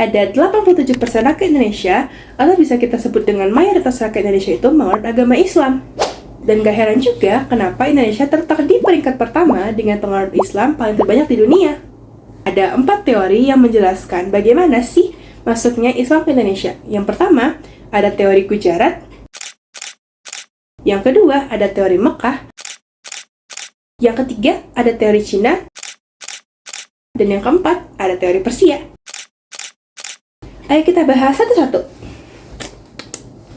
ada 87% rakyat Indonesia, atau bisa kita sebut dengan mayoritas rakyat Indonesia itu menganut agama Islam. Dan gak heran juga kenapa Indonesia terletak di peringkat pertama dengan penganut Islam paling terbanyak di dunia. Ada 4 teori yang menjelaskan bagaimana sih masuknya Islam ke Indonesia. Yang pertama, ada teori Gujarat. Yang kedua, ada teori Mekah. Yang ketiga, ada teori Cina. Dan yang keempat, ada teori Persia. Ayo kita bahas satu-satu.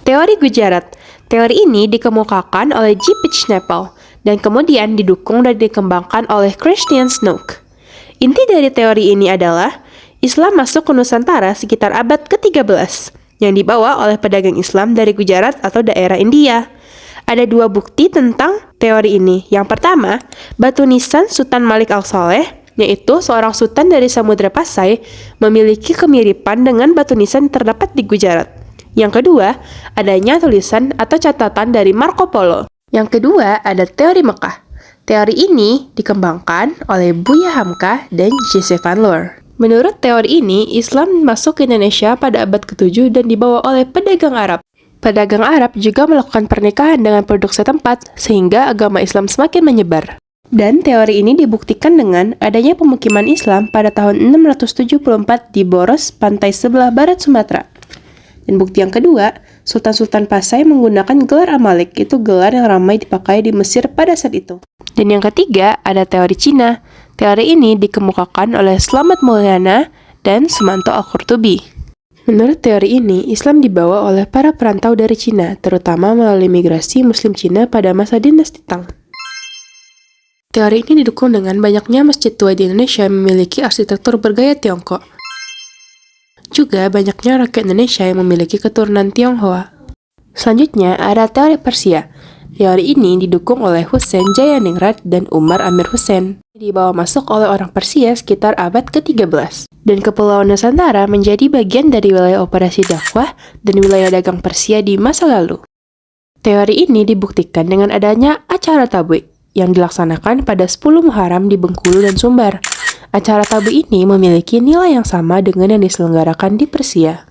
Teori Gujarat. Teori ini dikemukakan oleh G. Pitchnapel dan kemudian didukung dan dikembangkan oleh Christian Snook. Inti dari teori ini adalah Islam masuk ke Nusantara sekitar abad ke-13 yang dibawa oleh pedagang Islam dari Gujarat atau daerah India. Ada 2 bukti tentang teori ini. Yang pertama, batu nisan Sultan Malik Al-Saleh, yaitu seorang sultan dari Samudra Pasai, memiliki kemiripan dengan batu nisan terdapat di Gujarat. Yang kedua, adanya tulisan atau catatan dari Marco Polo. Yang kedua, ada teori Mekah. Teori ini dikembangkan oleh Buya Hamka dan J.C. Van Loer. Menurut teori ini, Islam masuk ke Indonesia pada abad ke-7 dan dibawa oleh pedagang Arab. Pedagang Arab juga melakukan pernikahan dengan penduduk setempat, sehingga agama Islam semakin menyebar. Dan teori ini dibuktikan dengan adanya pemukiman Islam pada tahun 674 di Boros, pantai sebelah barat Sumatera. Dan bukti yang kedua, Sultan-Sultan Pasai menggunakan gelar Amalik, itu gelar yang ramai dipakai di Mesir pada saat itu. Dan yang ketiga, ada teori Cina. Teori ini dikemukakan oleh Slamet Mulyana dan Sumanto Al-Qurtubi. Menurut teori ini, Islam dibawa oleh para perantau dari Cina, terutama melalui migrasi Muslim Cina pada masa dinasti Tang. Teori ini didukung dengan banyaknya masjid tua di Indonesia yang memiliki arsitektur bergaya Tiongkok. Juga banyaknya rakyat Indonesia yang memiliki keturunan Tionghoa. Selanjutnya ada teori Persia. Teori ini didukung oleh Hussein Jayaningrat dan Umar Amir Hussein. Dibawa masuk oleh orang Persia sekitar abad ke-13. Dan Kepulauan Nusantara menjadi bagian dari wilayah operasi dakwah dan wilayah dagang Persia di masa lalu. Teori ini dibuktikan dengan adanya acara tablik yang dilaksanakan pada 10 Muharram di Bengkulu dan Sumbar. Acara tabu ini memiliki nilai yang sama dengan yang diselenggarakan di Persia.